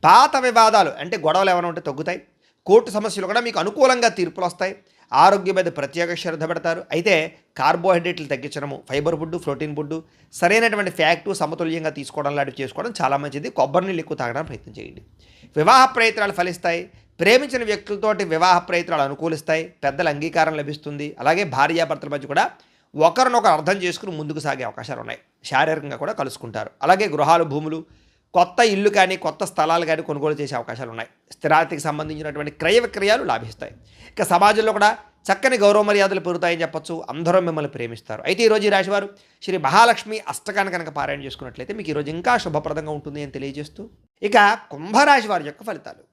పాత వివాదాలు అంటే గొడవలు ఏమైనా ఉంటే తగ్గుతాయి. కోర్టు సమస్యలు కూడా మీకు అనుకూలంగా తీర్పులు వస్తాయి. ఆరోగ్యం మీద ప్రత్యేక శ్రద్ధ పెడతారు. అయితే కార్బోహైడ్రేట్లు తగ్గించడము, ఫైబర్ ఫుడ్, ప్రోటీన్ ఫుడ్, సరైనటువంటి ఫ్యాక్టు సమతుల్యంగా తీసుకోవడం లాంటివి చేసుకోవడం చాలా మంచిది. కొబ్బరి నీళ్ళు ఎక్కువ తాగడానికి ప్రయత్నం చేయండి. వివాహ ప్రయత్నాలు ఫలిస్తాయి. ప్రేమించిన వ్యక్తులతోటి వివాహ ప్రయత్నాలు అనుకూలిస్తాయి. పెద్దల అంగీకారం లభిస్తుంది. అలాగే భార్యాభర్తల మధ్య కూడా ఒకరినొకరు అర్థం చేసుకుని ముందుకు సాగే అవకాశాలు ఉన్నాయి. శారీరకంగా కూడా కలుసుకుంటారు. అలాగే గృహాలు, భూములు, కొత్త ఇల్లు కానీ, కొత్త స్థలాలు కానీ కొనుగోలు చేసే అవకాశాలు ఉన్నాయి. స్థిరాస్తికి సంబంధించినటువంటి క్రయ విక్రయాలు లాభిస్తాయి. ఇక సమాజంలో కూడా చక్కని గౌరవ మర్యాదలు పెరుగుతాయని చెప్పచ్చు. అందరూ మిమ్మల్ని ప్రేమిస్తారు. అయితే ఈరోజు ఈ రాశివారు శ్రీ మహాలక్ష్మి అష్టకాన్ని కనుక పారాయణ చేసుకున్నట్లయితే మీకు ఈరోజు ఇంకా శుభప్రదంగా ఉంటుంది అని తెలియజేస్తూ, ఇక కుంభరాశి వారి యొక్క ఫలితాలు.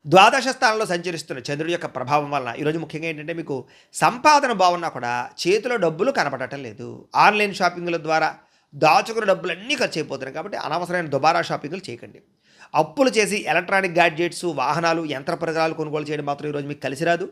ద్వాదశ స్థానంలో సంచరిస్తున్న చంద్రుడి యొక్క ప్రభావం వలన ఈరోజు ముఖ్యంగా ఏంటంటే మీకు సంపాదన బాగున్నా కూడా చేతిలో డబ్బులు కనపడటం లేదు. ఆన్లైన్ షాపింగ్ల ద్వారా దాచుకున్న డబ్బులన్నీ ఖర్చు అయిపోతున్నాయి. కాబట్టి అనవసరమైన దుబారా షాపింగ్లు చేయకండి. అప్పులు చేసి ఎలక్ట్రానిక్ గ్యాడ్జెట్స్, వాహనాలు, యంత్ర పరికరాలు కొనుగోలు చేయడం మాత్రం ఈరోజు మీకు కలిసి రాదు.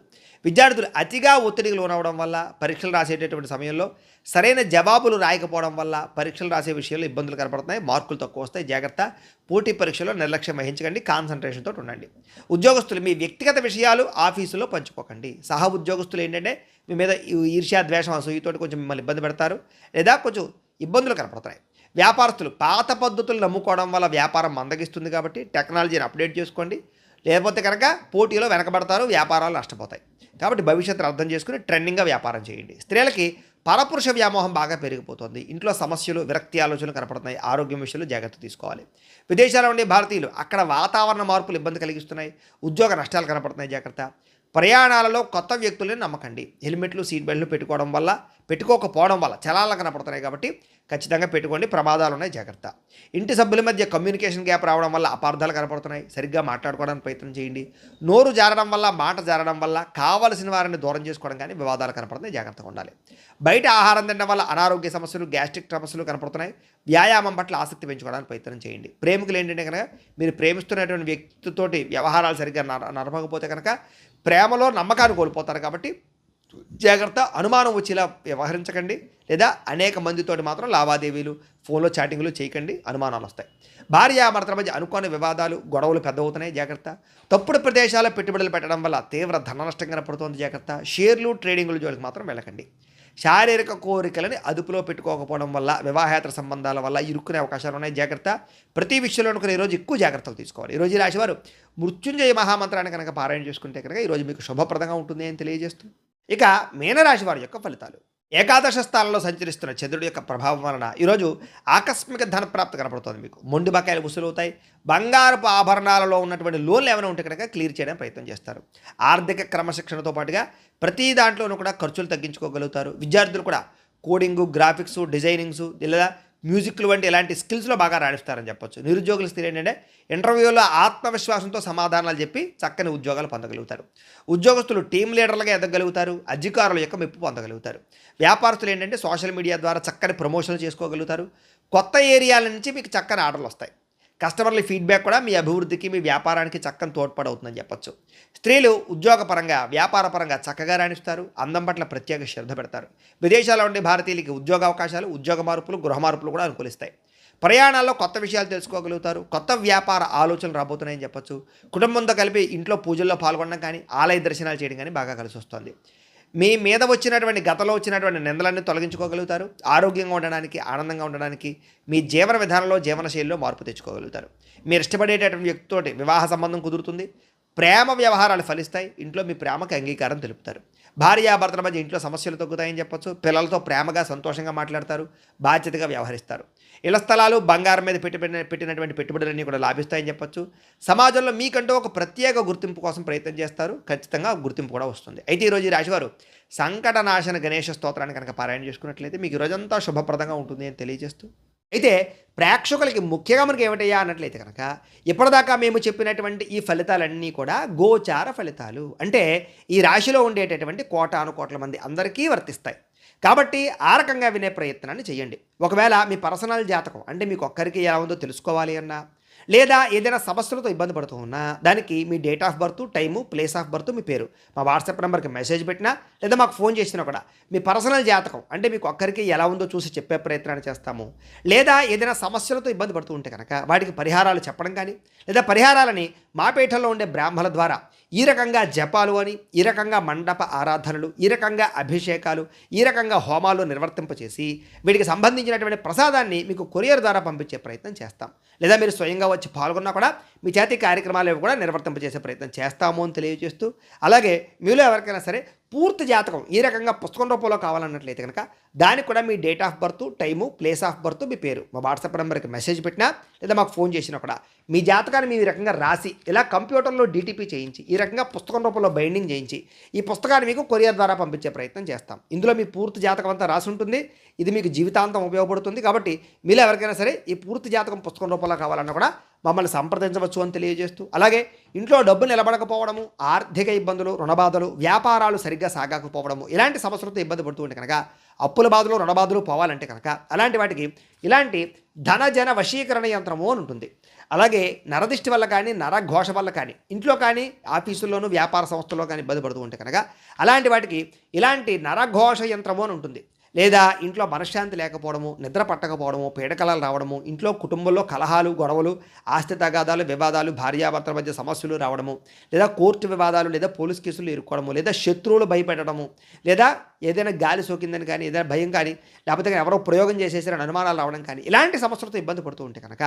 విద్యార్థులు అతిగా ఒత్తిడికి లోనవడం వల్ల, పరీక్షలు రాసేటటువంటి సమయంలో సరైన జవాబులు రాయకపోవడం వల్ల పరీక్షలు రాసే విషయంలో ఇబ్బందులు కనపడుతున్నాయి. మార్కులు తక్కువ వస్తాయి. జాగ్రత్త. పోటీ పరీక్షలో నిర్లక్ష్యం వహించకండి. కాన్సన్ట్రేషన్తో ఉండండి. ఉద్యోగస్తులు మీ వ్యక్తిగత విషయాలు ఆఫీసులో పంచుకోకండి. సహ ఉద్యోగస్తులు ఏంటంటే మీ మీద ఈర్ష్యా, ద్వేషం, అసూయతోటి కొంచెం మిమ్మల్ని ఇబ్బంది పెడతారు, లేదా కొంచెం ఇబ్బందులు కనపడుతున్నాయి. వ్యాపారస్తులు పాత పద్ధతులు నమ్ముకోవడం వల్ల వ్యాపారం మందగిస్తుంది. కాబట్టి టెక్నాలజీని అప్డేట్ చేసుకోండి. లేకపోతే కనుక పోటీలో వెనకబడతారు, వ్యాపారాలు నష్టపోతాయి. కాబట్టి భవిష్యత్తును అర్థం చేసుకుని ట్రెండింగ్గా వ్యాపారం చేయండి. స్త్రీలకి పరపురుష వ్యామోహం బాగా పెరిగిపోతుంది. ఇంట్లో సమస్యలు, విరక్తి ఆలోచనలు కనపడుతున్నాయి. ఆరోగ్యం విషయంలో జాగ్రత్త తీసుకోవాలి. విదేశాల్లో ఉండే భారతీయులు అక్కడ వాతావరణ మార్పులు ఇబ్బంది కలిగిస్తున్నాయి. ఉద్యోగ నష్టాలు కనపడుతున్నాయి. జాగ్రత్త. ప్రయాణాలలో కొత్త వ్యక్తులను నమ్మకండి. హెల్మెట్లు, సీట్ బెల్ట్లు పెట్టుకోకపోవడం వల్ల చలాలు కనపడుతున్నాయి. కాబట్టి ఖచ్చితంగా పెట్టుకోండి. ప్రమాదాలు ఉన్నాయి. జాగ్రత్త. ఇంటి సభ్యుల మధ్య కమ్యూనికేషన్ గ్యాప్ రావడం వల్ల అపార్థాలు కనపడుతున్నాయి. సరిగ్గా మాట్లాడుకోవడానికి ప్రయత్నం చేయండి. నోరు జారడం వల్ల, మాట జారడం వల్ల కావలసిన వారిని దూరం చేసుకోవడం కానీ వివాదాలు కనపడుతున్నాయి. జాగ్రత్తగా ఉండాలి. బయట ఆహారం తినడం వల్ల అనారోగ్య సమస్యలు, గ్యాస్ట్రిక్ సమస్యలు కనపడుతున్నాయి. వ్యాయామం పట్ల ఆసక్తి పెంచుకోవడానికి ప్రయత్నం చేయండి. ప్రేమికులు ఏంటంటే కనుక మీరు ప్రేమిస్తున్నటువంటి వ్యక్తితోటి వ్యవహారాలు సరిగ్గా నడపకపోతే కనుక ప్రేమలో నమ్మకాన్ని కోల్పోతారు. కాబట్టి జాగ్రత్త. అనుమానం వచ్చేలా వ్యవహరించకండి. లేదా అనేక మందితోటి మాత్రం లావాదేవీలు, ఫోన్లో చాటింగ్లు చేయకండి. అనుమానాలు వస్తాయి. భార్యాభర్తల మధ్య అనుకోని వివాదాలు, గొడవలు పెద్దవుతున్నాయి. జాగ్రత్త. తప్పుడు ప్రదేశాల్లో పెట్టుబడులు పెట్టడం వల్ల తీవ్ర ధన నష్టం కనపడుతుంది. జాగ్రత్త. షేర్లు, ట్రేడింగ్ల జోలికి మాత్రం వెళ్ళకండి. శారీరక కోరికలని అదుపులో పెట్టుకోకపోవడం వల్ల, వివాహేతర సంబంధాల వల్ల ఇరుక్కునే అవకాశాలు ఉన్నాయి. జాగ్రత్త. ప్రతి విషయంలోనూ కూడా ఈరోజు ఎక్కువ జాగ్రత్తలు తీసుకోవాలి. ఈరోజు ఈ రాశివారు మృత్యుంజయ మహామంత్రాన్ని కనుక పారాయణ చేసుకుంటే కనుక ఈరోజు మీకు శుభప్రదంగా ఉంటుంది అని తెలియజేస్తూ, ఇక మీనరాశి వారి యొక్క ఫలితాలు. ఏకాదశ స్థానంలో సంచరిస్తున్న చంద్రుడి యొక్క ప్రభావం వలన ఈరోజు ఆకస్మిక ధనప్రాప్తి కనపడుతుంది. మీకు మొండి బకాయిలు వసూలవుతాయి. బంగారపు ఆభరణాలలో ఉన్నటువంటి లోన్లు ఏమైనా ఉంటే కనుక క్లియర్ చేయడానికి ప్రయత్నం చేస్తారు. ఆర్థిక క్రమశిక్షణతో పాటుగా ప్రతి దాంట్లోనూ కూడా ఖర్చులు తగ్గించుకోగలుగుతారు. విద్యార్థులు కూడా కోడింగు, గ్రాఫిక్స్, డిజైనింగ్స్ లేదా మ్యూజిక్లు వంటి ఇలాంటి స్కిల్స్లో బాగా రాణిస్తారని చెప్పొచ్చు. నిరుద్యోగుల స్థితి ఏంటంటే ఇంటర్వ్యూలో ఆత్మవిశ్వాసంతో సమాధానాలు చెప్పి చక్కని ఉద్యోగాలు పొందగలుగుతారు. ఉద్యోగస్తులు టీం లీడర్లుగా ఎదగలుగుతారు. అధికారుల యొక్క మెప్పు పొందగలుగుతారు. వ్యాపారస్తులు ఏంటంటే సోషల్ మీడియా ద్వారా చక్కని ప్రమోషన్లు చేసుకోగలుగుతారు. కొత్త ఏరియాల నుంచి మీకు చక్కని ఆర్డర్లు వస్తాయి. కస్టమర్ల ఫీడ్బ్యాక్ కూడా మీ అభివృద్ధికి, మీ వ్యాపారానికి చక్కని తోడ్పడవుతుందని చెప్పొచ్చు. స్త్రీలు ఉద్యోగపరంగా, వ్యాపారపరంగా చక్కగా రాణిస్తారు. అందం పట్ల ప్రత్యేక శ్రద్ధ పెడతారు. విదేశాల్లో ఉండే భారతీయులకి ఉద్యోగ అవకాశాలు, ఉద్యోగ మార్పులు, గృహ మార్పులు కూడా అనుకూలిస్తాయి. ప్రయాణాల్లో కొత్త విషయాలు తెలుసుకోగలుగుతారు. కొత్త వ్యాపార ఆలోచనలు రాబోతున్నాయని చెప్పొచ్చు. కుటుంబంతో కలిపి ఇంట్లో పూజల్లో పాల్గొనడం కానీ, ఆలయ దర్శనాలు చేయడం కానీ బాగా కలిసి వస్తుంది. మీ మీద వచ్చినటువంటి గతంలో వచ్చినటువంటి నిందలన్నీ తొలగించుకోగలుగుతారు. ఆరోగ్యంగా ఉండడానికి, ఆనందంగా ఉండడానికి మీ జీవన విధానంలో, జీవనశైలిలో మార్పు తెచ్చుకోగలుగుతారు. మీరు ఇష్టపడేటటువంటి వ్యక్తితోటి వివాహ సంబంధం కుదురుతుంది. ప్రేమ వ్యవహారాలు ఫలిస్తాయి. ఇంట్లో మీ ప్రేమకు అంగీకారం తెలుపుతారు. భార్యాభర్తల మధ్య ఇంట్లో సమస్యలు తగ్గుతాయని చెప్పొచ్చు. పిల్లలతో ప్రేమగా, సంతోషంగా మాట్లాడతారు. బాధ్యతగా వ్యవహరిస్తారు. ఇళ్ల స్థలాలు, బంగారం మీద పెట్టినటువంటి పెట్టుబడులన్నీ కూడా లాభిస్తాయని చెప్పొచ్చు. సమాజంలో మీకంటూ ఒక ప్రత్యేక గుర్తింపు కోసం ప్రయత్నం చేస్తారు. ఖచ్చితంగా గుర్తింపు కూడా వస్తుంది. అయితే ఈరోజు ఈ రాశివారు సంకటనాశన గణేష స్తోత్రాన్ని కనుక పారాయణ చేసుకున్నట్లయితే మీకు ఈ రోజంతా శుభప్రదంగా ఉంటుంది అని తెలియజేస్తూ, అయితే ప్రేక్షకులకి ముఖ్యంగా మనకి ఏమిటయ్యా అన్నట్లయితే కనుక ఇప్పటిదాకా మేము చెప్పినటువంటి ఈ ఫలితాలన్నీ కూడా గోచార ఫలితాలు. అంటే ఈ రాశిలో ఉండేటటువంటి కోటాను కోట్ల మంది అందరికీ వర్తిస్తాయి. కాబట్టి ఆ రకంగా వినే ప్రయత్నాన్ని చేయండి. ఒకవేళ మీ పర్సనల్ జాతకం అంటే మీకు ఒక్కరికి ఎలా ఉందో తెలుసుకోవాలి అన్నా, లేదా ఏదైనా సమస్యలతో ఇబ్బంది పడుతూ ఉన్నా దానికి మీ date of birth, time, place of birth, మీ పేరు మా వాట్సాప్ నెంబర్కి మెసేజ్ పెట్టినా లేదా మాకు ఫోన్ చేసినా కూడా మీ పర్సనల్ జాతకం అంటే మీకు ఒక్కరికి ఎలా ఉందో చూసి చెప్పే ప్రయత్నాన్ని చేస్తాము. లేదా ఏదైనా సమస్యలతో ఇబ్బంది పడుతూ ఉంటే కనుక వాటికి పరిహారాలు చెప్పడం కానీ, లేదా పరిహారాలని మా పీఠంలో ఉండే బ్రాహ్మణుల ద్వారా ఈ రకంగా జపాలు అని, ఈ రకంగా మండప ఆరాధనలు, ఈ రకంగా అభిషేకాలు, ఈ రకంగా హోమాలు నిర్వర్తింపచేసి వీటికి సంబంధించినటువంటి ప్రసాదాన్ని మీకు కొరియర్ ద్వారా పంపించే ప్రయత్నం చేస్తాం. లేదా మీరు స్వయంగా వచ్చి పాల్గొన్నా కూడా మీ చేతి కార్యక్రమాలు కూడా నిర్వర్తింపజేసే ప్రయత్నం చేస్తాము అని తెలియజేస్తూ, అలాగే మీలో ఎవరికైనా సరే పూర్తి జాతకం ఈ రకంగా పుస్తకం రూపంలో కావాలన్నట్లయితే కనుక దానికి కూడా మీ date of birth, time, place of birth, మీ పేరు మా వాట్సాప్ నెంబర్కి మెసేజ్ పెట్టినా లేదా మాకు ఫోన్ చేసినా కూడా మీ జాతకాన్ని మీ రకంగా రాసి ఇలా కంప్యూటర్లో డీటీపీ చేయించి ఈ రకంగా పుస్తకం రూపంలో బైండింగ్ చేయించి ఈ పుస్తకాన్ని మీకు కొరియర్ ద్వారా పంపించే ప్రయత్నం చేస్తాం. ఇందులో మీ పూర్తి జాతకం అంతా రాసి ఉంటుంది. ఇది మీకు జీవితాంతం ఉపయోగపడుతుంది. కాబట్టి మీలో ఎవరికైనా సరే ఈ పూర్తి జాతకం పుస్తకం రూపంలో కావాలన్నా కూడా మమ్మల్ని సంప్రదించవచ్చు అని తెలియజేస్తూ, అలాగే ఇంట్లో డబ్బు నిలబడకపోవడము, ఆర్థిక ఇబ్బందులు, రుణబాధలు, వ్యాపారాలు సరిగ్గా సాగకపోవడము ఇలాంటి సమస్యలతో ఇబ్బంది పడుతూ ఉంటే కనుక అప్పుల బాధలు, రుణబాధలు పోవాలంటే కనుక అలాంటి వాటికి ఇలాంటి ధనజన వశీకరణ యంత్రము అని ఉంటుంది. అలాగే నరదిష్టి వల్ల కానీ, నరఘోష వల్ల కానీ, ఇంట్లో కానీ, ఆఫీసుల్లోనూ, వ్యాపార సంస్థల్లో కానీ ఇబ్బంది పడుతూ ఉంటే కనుక అలాంటి వాటికి ఇలాంటి నరఘోష యంత్రము అని ఉంటుంది. లేదా ఇంట్లో మనశ్శాంతి లేకపోవడము, నిద్ర పట్టకపోవడము, పీడకలాలు రావడము, ఇంట్లో కుటుంబంలో కలహాలు, గొడవలు, ఆస్తి తగాదాలు, వివాదాలు, భార్యాభర్తల మధ్య సమస్యలు రావడము, లేదా కోర్టు వివాదాలు, లేదా పోలీస్ కేసులు ఇరుక్కోవడము, లేదా శత్రువులు భయపెట్టడము, లేదా ఏదైనా గాలి సోకిందని కానీ, ఏదైనా భయం కానీ, లేకపోతే ఎవరో ప్రయోగం చేసేసారని అనుమానాలు రావడం కానీ ఇలాంటి సమస్యలతో ఇబ్బంది పడుతూ ఉంటే కనుక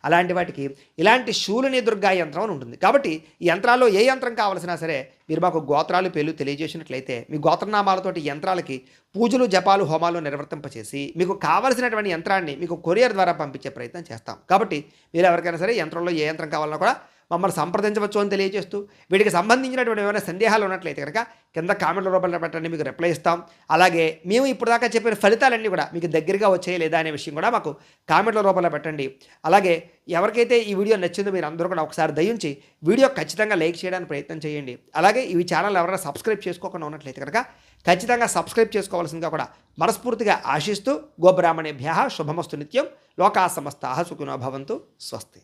అలాంటి వాటికి ఇలాంటి శూలిని దుర్గా యంత్రం అని ఉంటుంది. కాబట్టి ఈ యంత్రాల్లో ఏ యంత్రం కావాల్సినా సరే మీరు మాకు గోత్రాలు, పేర్లు తెలియజేసినట్లయితే మీ గోత్రనామాలతోటి యంత్రాలకి పూజలు, జపాలు, హోమాలు నిర్వర్తింపచేసి మీకు కావలసినటువంటి యంత్రాన్ని మీకు కొరియర్ ద్వారా పంపించే ప్రయత్నం చేస్తాం. కాబట్టి మీరు ఎవరికైనా సరే యంత్రంలో ఏ యంత్రం కావాలన్నా కూడా మమ్మల్ని సంప్రదించవచ్చు అని తెలియజేస్తూ, వీటికి సంబంధించినటువంటి ఏమైనా సందేహాలు ఉన్నట్లయితే కనుక కింద కామెంట్ల రూపంలో పెట్టండి, మీకు రిప్లై ఇస్తాం. అలాగే మేము ఇప్పుడు దాకా చెప్పిన ఫలితాలన్నీ కూడా మీకు దగ్గరగా వచ్చాయి లేదా అనే విషయం కూడా మాకు కామెంట్ల రూపంలో పెట్టండి. అలాగే ఎవరికైతే ఈ వీడియో నచ్చిందో మీరు అందరూ కూడా ఒకసారి దయించి వీడియో ఖచ్చితంగా లైక్ చేయడానికి ప్రయత్నం చేయండి. అలాగే ఈ ఛానల్ ఎవరైనా సబ్స్క్రైబ్ చేసుకోకుండా ఉన్నట్లయితే కనుక ఖచ్చితంగా సబ్స్క్రైబ్ చేసుకోవాల్సిందిగా కూడా మనస్ఫూర్తిగా ఆశిస్తూ, గోబ్రాహ్మణేభ్యః శుభమస్తు నిత్యం, లోకా సమస్తాః సుఖినో భవంతు, స్వస్తి.